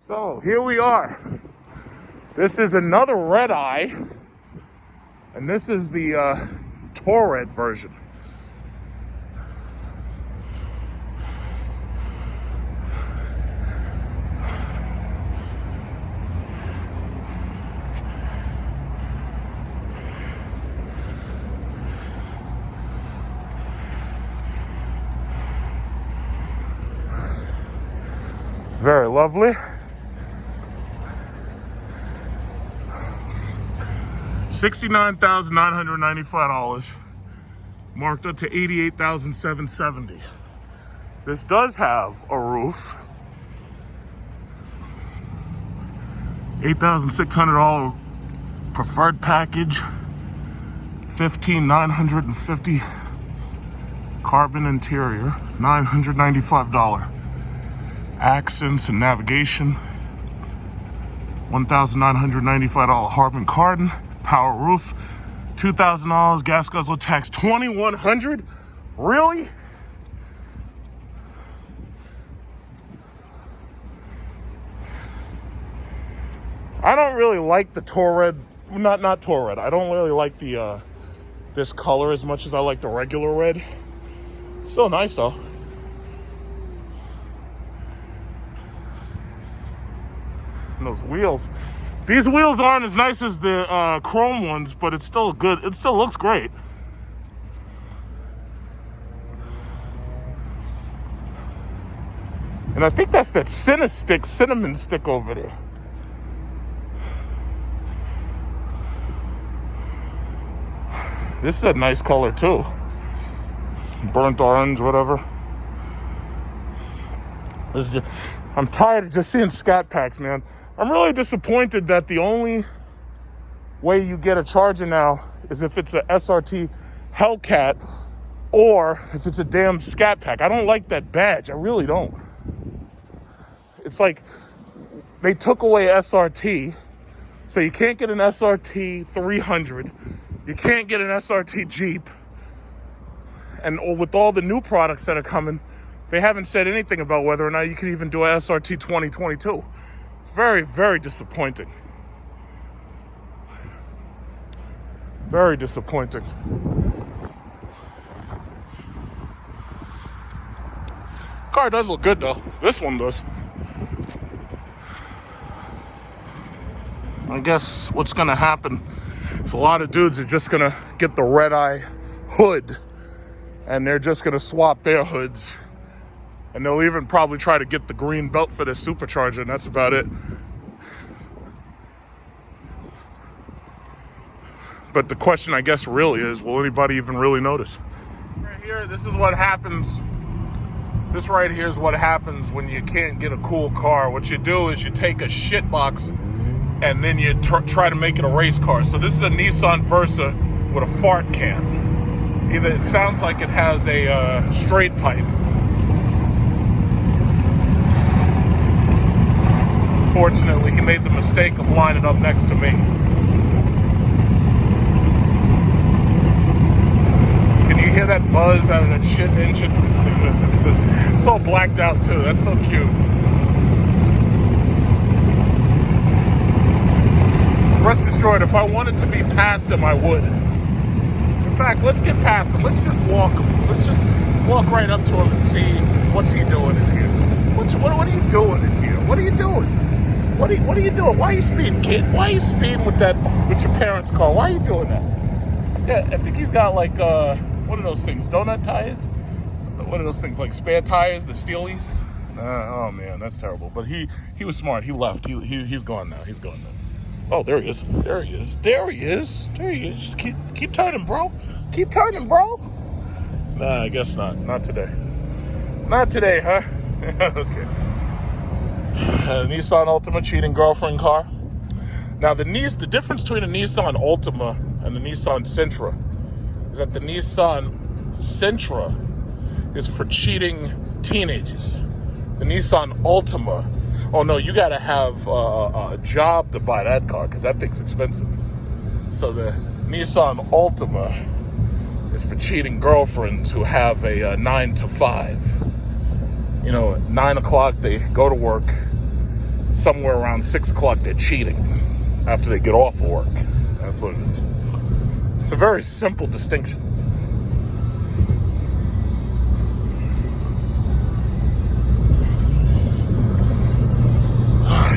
So here we are. This is another REDEYE, and this is the TRX version. Very lovely. $69,995, marked up to $88,770. This does have a roof. $8,600 preferred package. $15,950 carbon interior. $995 accents and navigation. $1,995 Harman Kardon. Power roof, $2,000 gas guzzler tax, $2,100. Really? I don't really like the TRX. Not TRX. I don't really like the this color as much as I like the regular red. Still nice though. And those wheels. These wheels aren't as nice as the chrome ones, but it's still good. It still looks great. And I think that's that cinnamon stick over there. This is a nice color too. Burnt orange, whatever. I'm tired of just seeing scat packs, man. I'm really disappointed that the only way you get a Charger now is if it's a SRT Hellcat or if it's a damn scat pack. I don't like that badge. I really don't. It's like they took away SRT, so you can't get an SRT 300. You can't get an SRT Jeep. And with all the new products that are coming, they haven't said anything about whether or not you can even do a SRT 2022. Very, very disappointing. Very disappointing. Car does look good though. This one does. I guess what's gonna happen is a lot of dudes are just gonna get the REDEYE hood and they're just gonna swap their hoods. And they'll even probably try to get the green belt for their supercharger, and that's about it. But the question, I guess, really is, will anybody even really notice? Right here, this is what happens. This right here is what happens when you can't get a cool car. What you do is you take a shit box and then you try to make it a race car. So this is a Nissan Versa with a fart can. Either it sounds like it has a straight pipe. Unfortunately, he made the mistake of lining up next to me. Can you hear that buzz out of that shit engine? It's all blacked out too. That's so cute. Rest assured, if I wanted to be past him, I would. In fact, let's get past him. Let's just walk him. Let's just walk right up to him and see what's he doing in here. What are you doing in here? What are you doing? What are you doing? Why are you speeding, kid? Why are you speeding with your parents' car? Why are you doing that? I think he's got like what are those things? Donut tires? What are those things, like spare tires? The Steelies? Oh man, that's terrible. But he was smart. He left. He's gone now. He's gone now. Oh, there he is. There he is. There he is. There he is. Just keep turning, bro. Keep turning, bro. Nah, I guess not. Not today. Not today, huh? Okay. Nissan Altima cheating girlfriend car. Now the difference between a Nissan Altima and the Nissan Sentra is that the Nissan Sentra is for cheating teenagers. The Nissan Altima, oh no, you gotta have a job to buy that car because that thing's expensive. So the Nissan Altima is for cheating girlfriends who have a 9 to 5. You know, at 9 o'clock they go to work, somewhere around 6 o'clock, they're cheating after they get off work. That's what it is. It's a very simple distinction.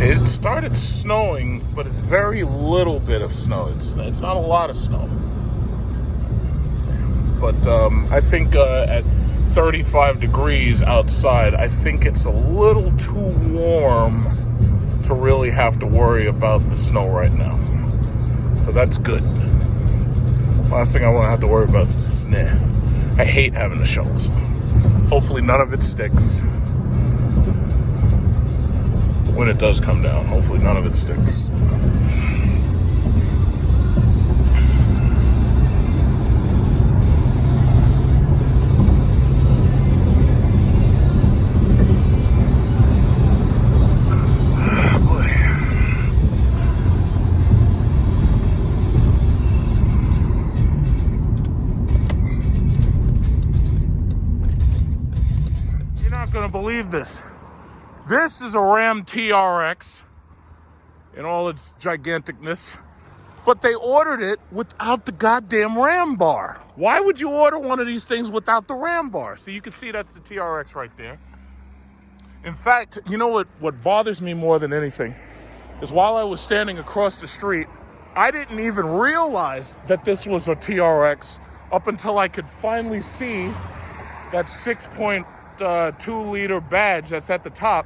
It started snowing, but it's very little bit of snow. It's not a lot of snow. But I think at 35 degrees outside, I think it's a little too warm to really have to worry about the snow right now. So that's good. Last thing I want to have to worry about is the snow. I hate having the shovels. Hopefully none of it sticks. When it does come down, hopefully none of it sticks. You're not gonna believe this. This is a Ram TRX in all its giganticness, but they ordered it without the goddamn Ram bar. Why would you order one of these things without the Ram bar? So you can see that's the TRX right there. In fact, you know what bothers me more than anything is while I was standing across the street, I didn't even realize that this was a TRX up until I could finally see that 6.2 liter badge that's at the top.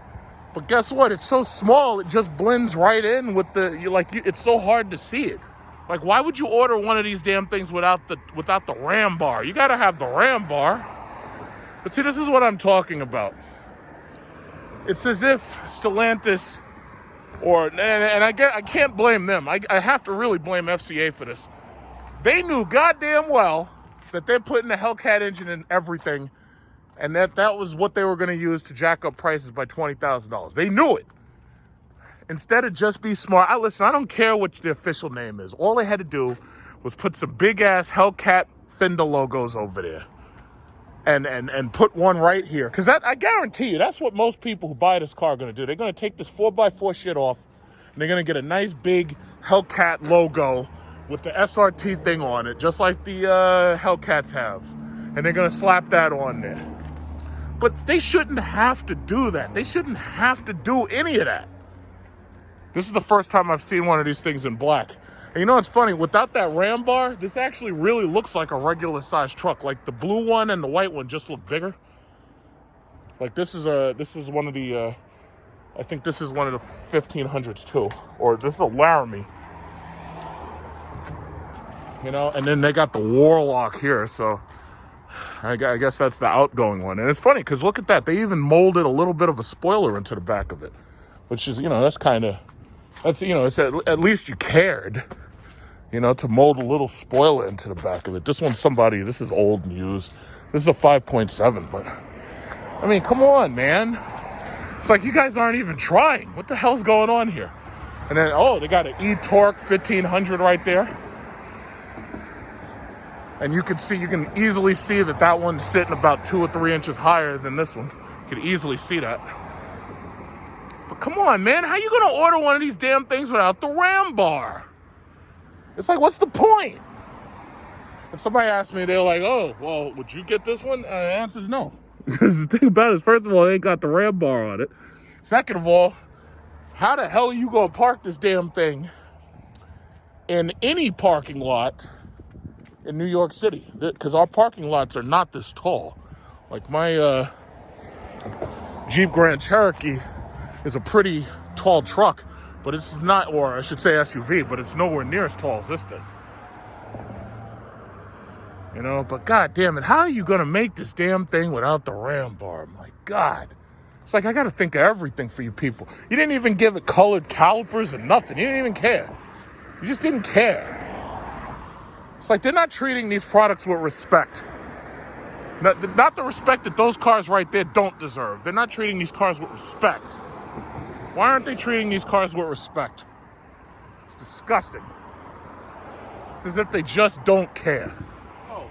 But guess what? It's so small, it just blends right in with it's so hard to see it. Like, why would you order one of these damn things without the Ram bar? You gotta have the Ram bar. But see, this is what I'm talking about. It's as if Stellantis, and I can't blame them. I have to really blame FCA for this. They knew goddamn well that they're putting a Hellcat engine in everything, and that was what they were going to use to jack up prices by $20,000. They knew it. Instead of just be smart, I don't care what the official name is. All they had to do was put some big-ass Hellcat fender logos over there and put one right here. Because I guarantee you, that's what most people who buy this car are going to do. They're going to take this 4x4 shit off, and they're going to get a nice big Hellcat logo with the SRT thing on it, just like the Hellcats have. And they're going to slap that on there. But they shouldn't have to do that. They shouldn't have to do any of that. This is the first time I've seen one of these things in black. And you know what's funny? Without that Ram bar, this actually really looks like a regular sized truck. Like the blue one and the white one just look bigger. Like this is one of the, I think this is one of the 1500s too. Or this is a Laramie. You know, and then they got the Warlock here, so I guess that's the outgoing one. And it's funny because look at that. They even molded a little bit of a spoiler into the back of it, which is, it's at least you cared, to mold a little spoiler into the back of it. This is old and used. This is a 5.7, but I mean, come on, man. It's like you guys aren't even trying. What the hell's going on here? And then, they got an E-Torque 1500 right there. And you can easily see that one's sitting about 2 or 3 inches higher than this one. You can easily see that. But come on, man, how you gonna order one of these damn things without the Ram bar? It's like, what's the point? If somebody asked me, they're like, oh, well, would you get this one? The answer is no. Because the thing about it is, first of all, it ain't got the Ram bar on it. Second of all, how the hell are you gonna park this damn thing in any parking lot in New York City? Because our parking lots are not this tall. Like my Jeep Grand Cherokee is a pretty tall truck, but it's not, or I should say SUV, but it's nowhere near as tall as this thing. But god damn it, how are you gonna make this damn thing without the Ram bar? My god. It's like, I gotta think of everything for you people. You didn't even give it colored calipers or nothing. You didn't even care. You just didn't care. It's like they're not treating these products with respect. Not the respect that those cars right there don't deserve. They're not treating these cars with respect. Why aren't they treating these cars with respect? It's disgusting. It's as if they just don't care.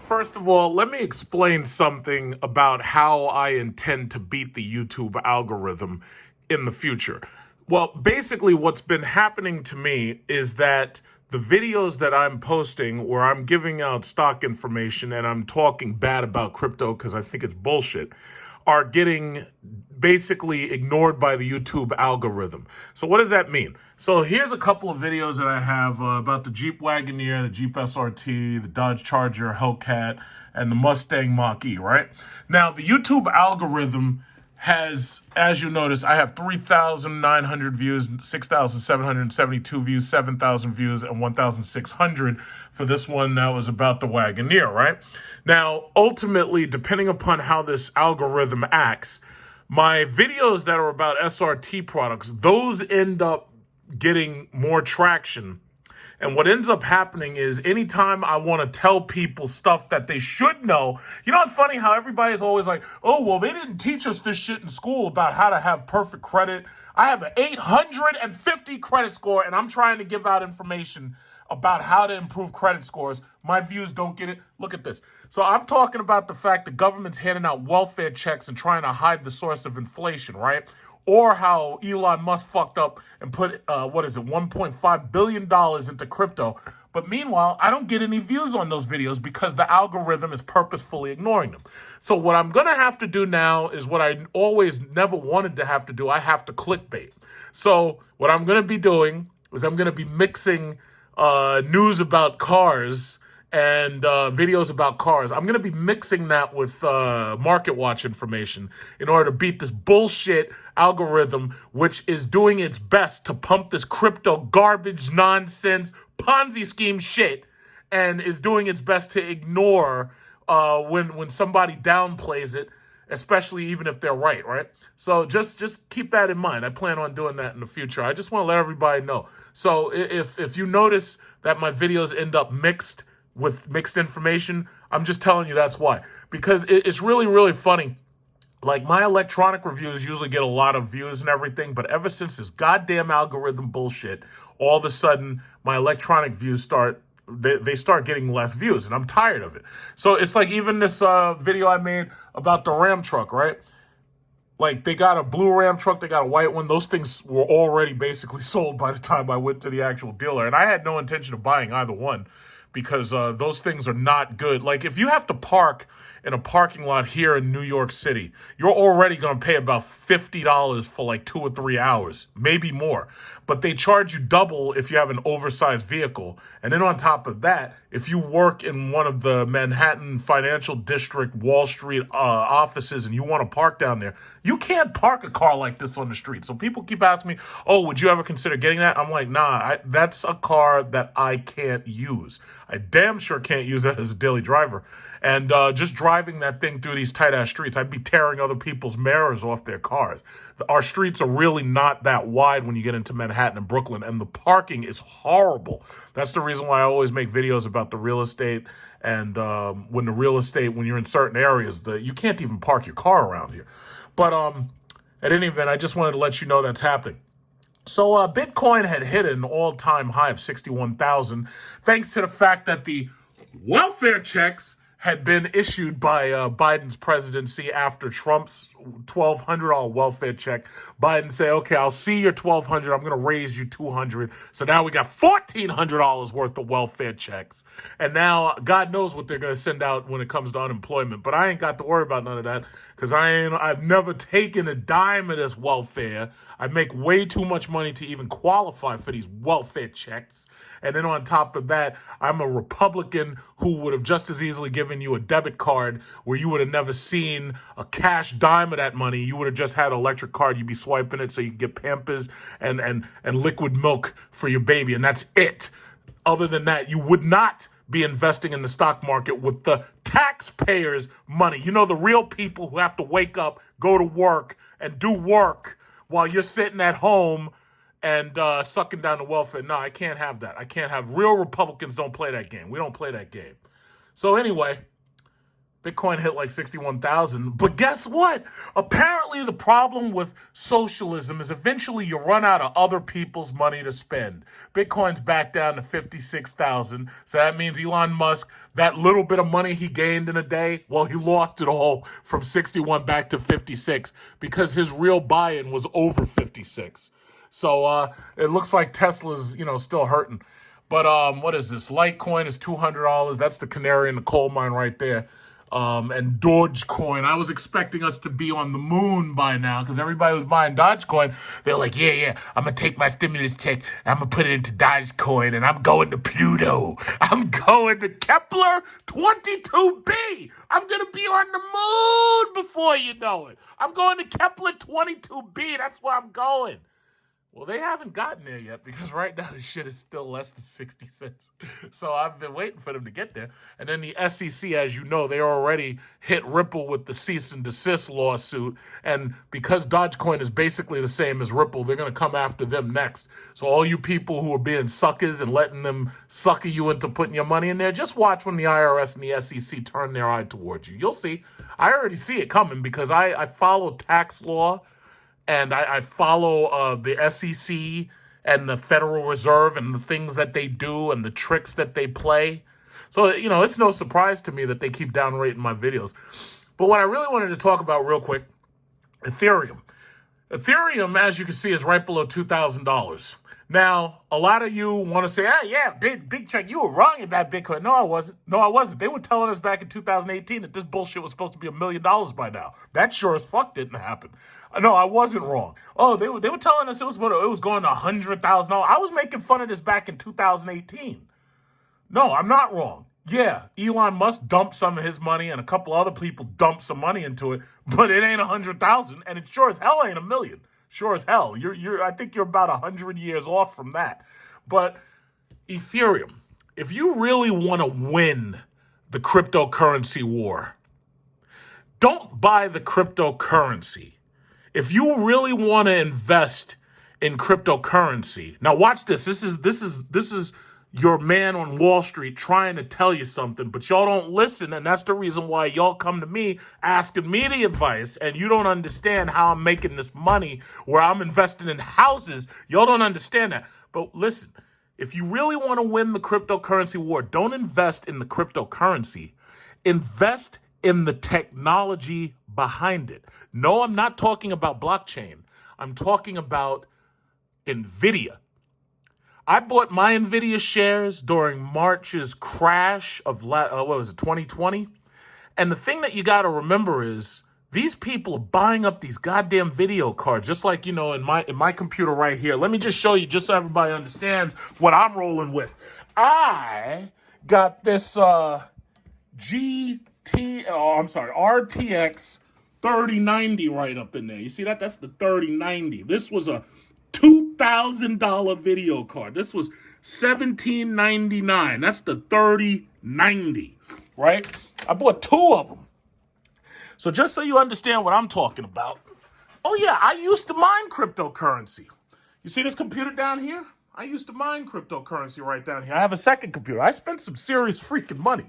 First of all, let me explain something about how I intend to beat the YouTube algorithm in the future. Well, basically, what's been happening to me is that the videos that I'm posting where I'm giving out stock information and I'm talking bad about crypto because I think it's bullshit are getting basically ignored by the YouTube algorithm. So what does that mean? So here's a couple of videos that I have about the Jeep Wagoneer, the Jeep SRT, the Dodge Charger, Hellcat, and the Mustang Mach-E, right? Now, the YouTube algorithm has, as you notice, I have 3,900 views, 6,772 views, 7,000 views, and 1,600 for this one that was about the Wagoneer, right? Now, ultimately, depending upon how this algorithm acts, my videos that are about SRT products, those end up getting more traction. And what ends up happening is anytime I want to tell people stuff that they should know, you know, it's funny how everybody's always like, oh, well, they didn't teach us this shit in school about how to have perfect credit. I have an 850 credit score and I'm trying to give out information about how to improve credit scores. My views don't get it. Look at this. So I'm talking about the fact the government's handing out welfare checks and trying to hide the source of inflation, right? Or how Elon Musk fucked up and put, $1.5 billion into crypto. But meanwhile, I don't get any views on those videos because the algorithm is purposefully ignoring them. So what I'm going to have to do now is what I always never wanted to have to do. I have to clickbait. So what I'm going to be doing is I'm going to be mixing news about cars and videos about cars. I'm going to be mixing that with market watch information in order to beat this bullshit algorithm, which is doing its best to pump this crypto garbage, nonsense, Ponzi scheme shit, and is doing its best to ignore when somebody downplays it, especially even if they're right? So just keep that in mind. I plan on doing that in the future. I just want to let everybody know. So if you notice that my videos end up mixed with mixed information, I'm just telling you that's why. Because it's really, really funny. Like, my electronic reviews usually get a lot of views and everything, but ever since this goddamn algorithm bullshit, all of a sudden my electronic views start getting less views, and I'm tired of it. So it's like even this video I made about the Ram truck, right? Like, they got a blue Ram truck, they got a white one. Those things were already basically sold by the time I went to the actual dealer, and I had no intention of buying either one, because those things are not good. Like, if you have to park in a parking lot here in New York City, you're already going to pay about $50 for like 2 or 3 hours, maybe more. But they charge you double if you have an oversized vehicle. And then on top of that, if you work in one of the Manhattan Financial District, Wall Street offices, and you want to park down there, you can't park a car like this on the street. So people keep asking me, oh, would you ever consider getting that? I'm like, nah, that's a car that I can't use. I damn sure can't use that as a daily driver. And just driving that thing through these tight-ass streets, I'd be tearing other people's mirrors off their cars. Our streets are really not that wide when you get into Manhattan and Brooklyn, and the parking is horrible. That's the reason why I always make videos about the real estate, and when you're in certain areas, you can't even park your car around here. But at any event, I just wanted to let you know that's happening. So Bitcoin had hit an all-time high of 61,000, thanks to the fact that the welfare checks had been issued by Biden's presidency after Trump's $1,200 welfare check. Biden said, okay, I'll see your $1,200. I'm going to raise you $200. So now we got $1,400 worth of welfare checks. And now God knows what they're going to send out when it comes to unemployment. But I ain't got to worry about none of that, because I've never taken a dime of this welfare. I make way too much money to even qualify for these welfare checks. And then on top of that, I'm a Republican who would have just as easily given you a debit card where you would have never seen a cash dime of that money. You would have just had an electric card. You'd be swiping it so you can get Pampers and liquid milk for your baby. And that's it. Other than that, you would not be investing in the stock market with the taxpayers' money. You know, the real people who have to wake up, go to work, and do work while you're sitting at home and sucking down the welfare. No, I can't have that. I can't have real Republicans don't play that game. We don't play that game. So anyway, Bitcoin hit like 61,000. But guess what? Apparently the problem with socialism is eventually you run out of other people's money to spend. Bitcoin's back down to 56,000. So that means Elon Musk, that little bit of money he gained in a day, well, he lost it all from 61 back to 56 because his real buy-in was over 56. So it looks like Tesla's, still hurting. But what is this? Litecoin is $200. That's the canary in the coal mine right there. And Dogecoin, I was expecting us to be on the moon by now because everybody was buying Dogecoin. They're like, yeah, I'm going to take my stimulus check and I'm going to put it into Dogecoin and I'm going to Pluto. I'm going to Kepler 22b. I'm going to be on the moon before you know it. I'm going to Kepler 22b. That's where I'm going. Well, they haven't gotten there yet because right now the shit is still less than 60 cents. So I've been waiting for them to get there. And then the SEC, as you know, they already hit Ripple with the cease and desist lawsuit. And because Dogecoin is basically the same as Ripple, they're going to come after them next. So all you people who are being suckers and letting them sucker you into putting your money in there, just watch when the IRS and the SEC turn their eye towards you. You'll see. I already see it coming because I follow tax law. And I follow the SEC and the Federal Reserve and the things that they do and the tricks that they play. So, it's no surprise to me that they keep downrating my videos. But what I really wanted to talk about real quick, Ethereum. Ethereum, as you can see, is right below $2,000. Now, a lot of you want to say, Big Chuck, you were wrong about Bitcoin. No, I wasn't. They were telling us back in 2018 that this bullshit was supposed to be $1 million by now. That sure as fuck didn't happen. No, I wasn't wrong. Oh, they were telling us it was going to $100,000. I was making fun of this back in 2018. No, I'm not wrong. Yeah, Elon Musk dumped some of his money and a couple other people dumped some money into it, but it ain't 100,000 and it sure as hell ain't $1 million. Sure as hell. I think you're about 100 years off from that. But Ethereum, if you really want to win the cryptocurrency war, don't buy the cryptocurrency. If you really want to invest in cryptocurrency, now watch this. This is your man on Wall Street trying to tell you something, but y'all don't listen, and that's the reason why y'all come to me asking me the advice, and you don't understand how I'm making this money where I'm investing in houses. Y'all don't understand that. But listen, if you really want to win the cryptocurrency war, don't invest in the cryptocurrency. Invest in the technology behind it. No, I'm not talking about blockchain. I'm talking about NVIDIA. I bought my NVIDIA shares during March's crash of 2020? And the thing that you got to remember is these people are buying up these goddamn video cards, just like, in my computer right here. Let me just show you, just so everybody understands what I'm rolling with. I got this RTX 3090 right up in there. You see that? That's the 3090. This was a $2,000 video card. This was $1,799. That's the 3090, right? I bought two of them. So just so you understand what I'm talking about. Oh yeah, I used to mine cryptocurrency. You see this computer down here? I used to mine cryptocurrency right down here. I have a second computer. I spent some serious freaking money.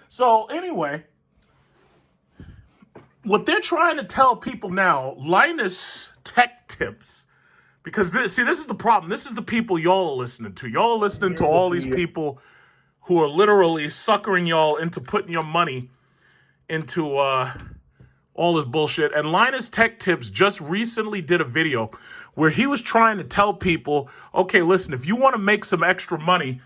So anyway, what they're trying to tell people now, Linus Tech Tips, because this is the problem. This is the people y'all are listening to. Y'all are listening to all these people who are literally suckering y'all into putting your money into all this bullshit. And Linus Tech Tips just recently did a video where he was trying to tell people, okay, listen, if you want to make some extra money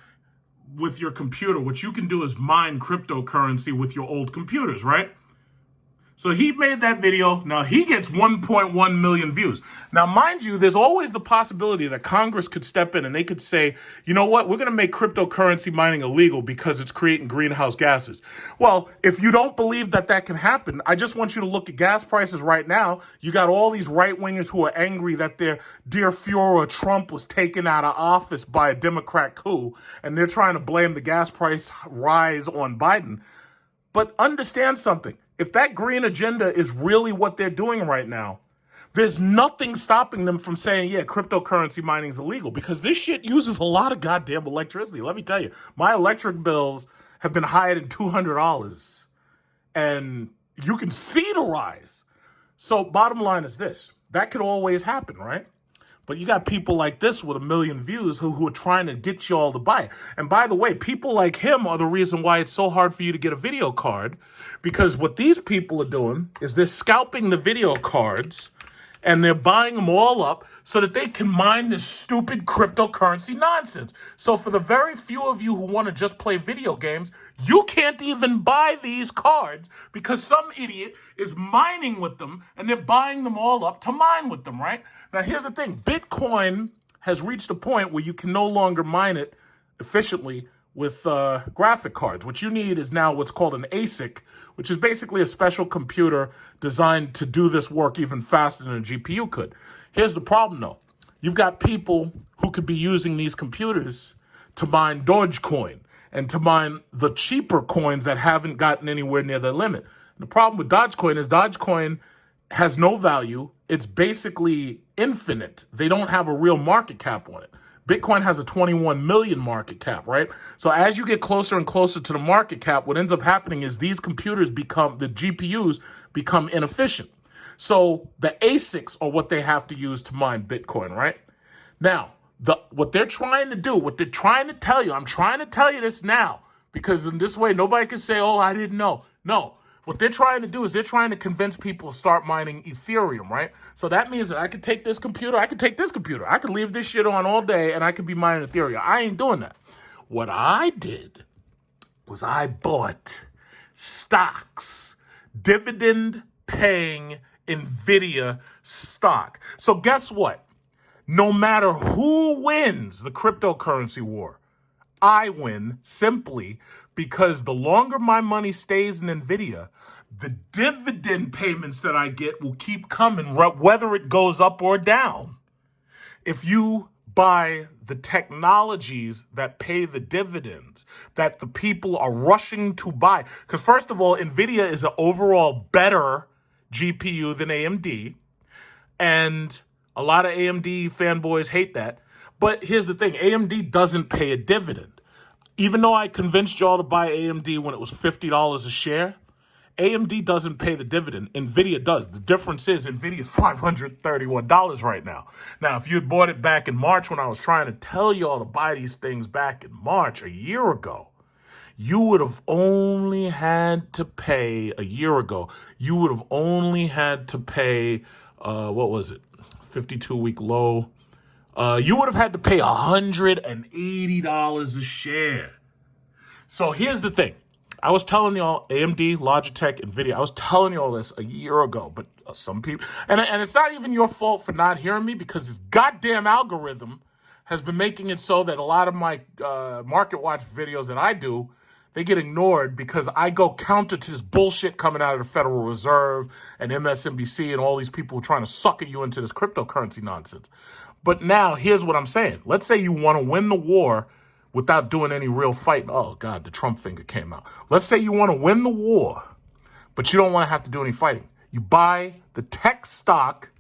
with your computer, what you can do is mine cryptocurrency with your old computers, right? So he made that video. Now he gets 1.1 million views. Now, mind you, there's always the possibility that Congress could step in and they could say, you know what, we're going to make cryptocurrency mining illegal because it's creating greenhouse gases. Well, if you don't believe that that can happen, I just want you to look at gas prices right now. You got all these right-wingers who are angry that their dear Führer Trump was taken out of office by a Democrat coup, and they're trying to blame the gas price rise on Biden. But understand something. If that green agenda is really what they're doing right now, there's nothing stopping them from saying, yeah, cryptocurrency mining is illegal, because this shit uses a lot of goddamn electricity. Let me tell you, my electric bills have been higher than $200, and you can see the rise. So bottom line is this. That could always happen, right? But you got people like this with 1 million views who are trying to get you all to buy it. And by the way, people like him are the reason why it's so hard for you to get a video card, because what these people are doing is they're scalping the video cards and they're buying them all up so that they can mine this stupid cryptocurrency nonsense. So for the very few of you who want to just play video games, you can't even buy these cards because some idiot is mining with them and they're buying them all up to mine with them, right? Now, here's the thing. Bitcoin has reached a point where you can no longer mine it efficiently with graphic cards. What you need is now what's called an ASIC, which is basically a special computer designed to do this work even faster than a GPU could. Here's the problem, though. You've got people who could be using these computers to mine Dogecoin and to mine the cheaper coins that haven't gotten anywhere near their limit. And the problem with Dogecoin is Dogecoin has no value. It's basically infinite. They don't have a real market cap on it. Bitcoin has a 21 million market cap, right? So as you get closer and closer to the market cap, what ends up happening is these computers become, the GPUs become inefficient. So the ASICs are what they have to use to mine Bitcoin, right? Now, what they're trying to do, what they're trying to tell you, I'm trying to tell you this now, because in this way, nobody can say, oh, I didn't know. No. What they're trying to do is they're trying to convince people to start mining Ethereum, right? So that means that I could take this computer, I could take this computer, I could leave this shit on all day and I could be mining Ethereum. I ain't doing that. What I did was I bought stocks, dividend-paying NVIDIA stock. So guess what? No matter who wins the cryptocurrency war, I win simply because the longer my money stays in NVIDIA, the dividend payments that I get will keep coming, whether it goes up or down. If you buy the technologies that pay the dividends, that the people are rushing to buy, because first of all, NVIDIA is an overall better GPU than AMD, and a lot of AMD fanboys hate that. But here's the thing, AMD doesn't pay a dividend. Even though I convinced y'all to buy AMD when it was $50 a share, AMD doesn't pay the dividend. NVIDIA does. The difference is NVIDIA is $531 right now. Now, if you had bought it back in March when I was trying to tell y'all to buy these things back in March, a year ago, you would have only had to pay, a year ago, you would have only had to pay, what was it, 52-week low. You would have had to pay $180 a share. So here's the thing. I was telling y'all, AMD, Logitech, NVIDIA, I was telling y'all this a year ago, but some people, and it's not even your fault for not hearing me because this goddamn algorithm has been making it so that a lot of my market watch videos that I do, they get ignored because I go counter to this bullshit coming out of the Federal Reserve and MSNBC and all these people trying to sucker you into this cryptocurrency nonsense. But now, here's what I'm saying. Let's say you want to win the war without doing any real fighting. Oh, God, the Trump finger came out. Let's say you want to win the war, but you don't want to have to do any fighting. You buy the tech stock,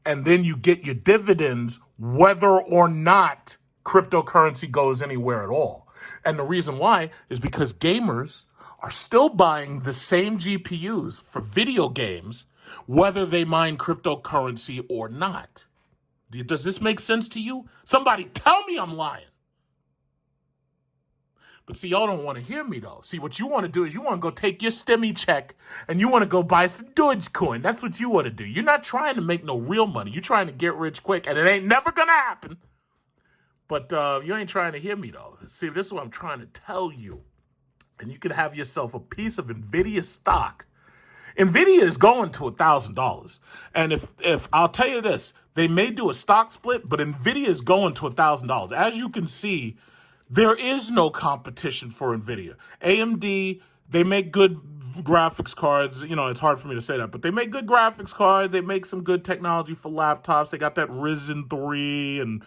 and then you get your dividends whether or not cryptocurrency goes anywhere at all. And the reason why is because gamers are still buying the same GPUs for video games, whether they mine cryptocurrency or not. Does this make sense to you? Somebody tell me I'm lying. But see, y'all don't want to hear me, though. See, what you want to do is you want to go take your STEMI check and you want to go buy some Dogecoin. That's what you want to do. You're not trying to make no real money. You're trying to get rich quick, and it ain't never going to happen. But you ain't trying to hear me, though. See, this is what I'm trying to tell you. And you could have yourself a piece of NVIDIA stock. NVIDIA is going to $1,000. And if I'll tell you this, they may do a stock split, but NVIDIA is going to $1,000. As you can see, there is no competition for NVIDIA. AMD, they make good graphics cards. You know, it's hard for me to say that, but they make good graphics cards. They make some good technology for laptops. They got that Ryzen 3 and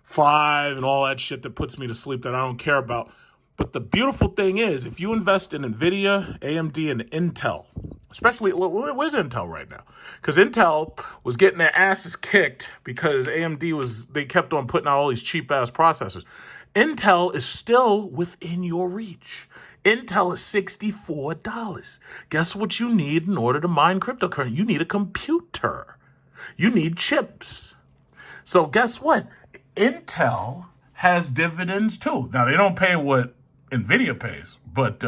5 and all that shit that puts me to sleep that I don't care about. But the beautiful thing is, if you invest in NVIDIA, AMD, and Intel, especially, where's Intel right now? Because Intel was getting their asses kicked because AMD they kept on putting out all these cheap-ass processors. Intel is still within your reach. Intel is $64. Guess what you need in order to mine cryptocurrency? You need a computer. You need chips. So guess what? Intel has dividends too. Now, they don't pay what NVIDIA pays, but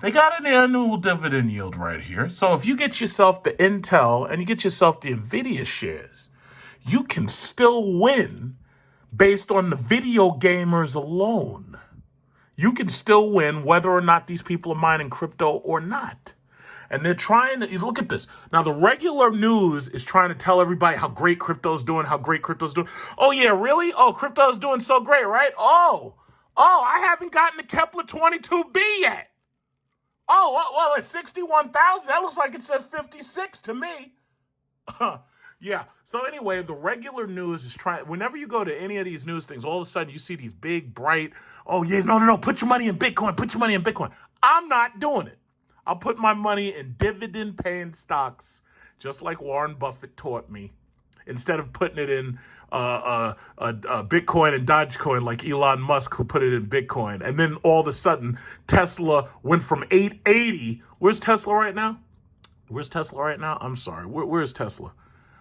they got an annual dividend yield right here. So if you get yourself the Intel and you get yourself the NVIDIA shares, you can still win based on the video gamers alone. You can still win whether or not these people are mining crypto or not. And they're trying to, look at this. Now, the regular news is trying to tell everybody how great crypto's doing, how great crypto's doing. Oh, yeah, really? Oh, crypto's doing so great, right? Oh, I haven't gotten the Kepler 22B yet. Oh, well, it's 61,000. That looks like it says 56 to me. Yeah. So anyway, the regular news is trying, whenever you go to any of these news things, all of a sudden you see these big, bright, oh, yeah, no, put your money in Bitcoin, put your money in Bitcoin. I'm not doing it. I'll put my money in dividend-paying stocks, just like Warren Buffett taught me, instead of putting it in Bitcoin and Dogecoin like Elon Musk, who put it in Bitcoin. And then all of a sudden, Tesla went from 880. Where's Tesla right now? I'm sorry. Where's Tesla?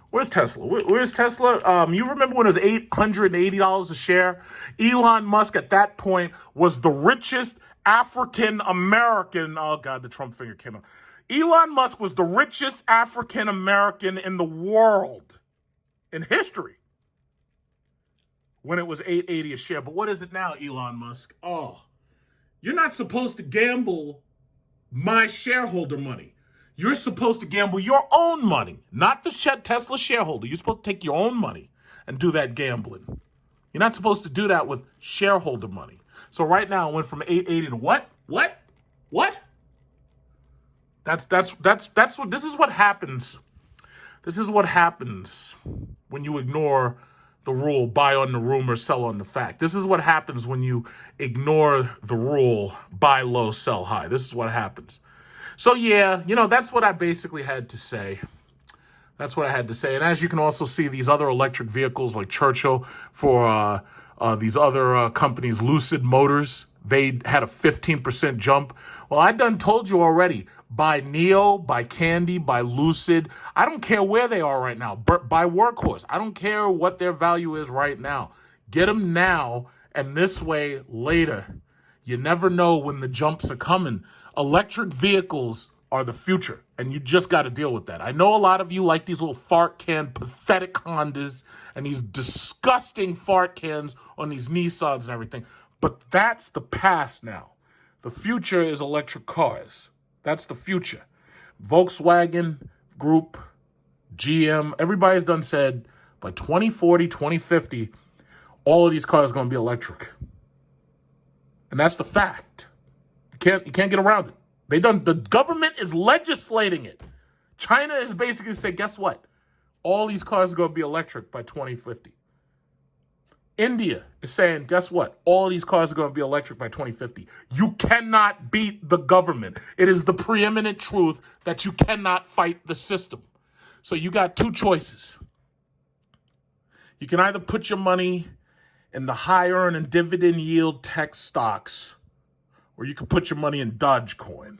Where's Tesla? You remember when it was $880 a share? Elon Musk at that point was the richest African American. Oh God, the Trump finger came out. Elon Musk was the richest African American in the world, in history, when it was $880 a share. But what is it now, Elon Musk? Oh, you're not supposed to gamble my shareholder money. You're supposed to gamble your own money, not the Tesla shareholder. You're supposed to take your own money and do that gambling. You're not supposed to do that with shareholder money. So right now it went from 880 to what? That's what this is what happens. This is what happens when you ignore the rule, buy on the rumor, sell on the fact. This is what happens when you ignore the rule, buy low, sell high. This is what happens. So yeah, that's what I basically had to say. That's what I had to say. And as you can also see, these other electric vehicles like Churchill for these other companies, Lucid Motors, they had a 15% jump. Well, I done told you already, buy Neo, buy Candy, buy Lucid. I don't care where they are right now. Buy Workhorse. I don't care what their value is right now. Get them now, and this way later. You never know when the jumps are coming. Electric vehicles are the future, and you just got to deal with that. I know a lot of you like these little fart can, pathetic Hondas and these disgusting fart cans on these Nissans and everything, but that's the past now. The future is electric cars. That's the future. Volkswagen Group, GM, everybody's done said by 2040, 2050, all of these cars are going to be electric. And that's the fact. You can't get around it. The government is legislating it. China is basically saying, guess what? All these cars are going to be electric by 2050. India is saying, guess what? All these cars are going to be electric by 2050. You cannot beat the government. It is the preeminent truth that you cannot fight the system. So you got two choices. You can either put your money in the high earn and dividend yield tech stocks, or you can put your money in Dogecoin.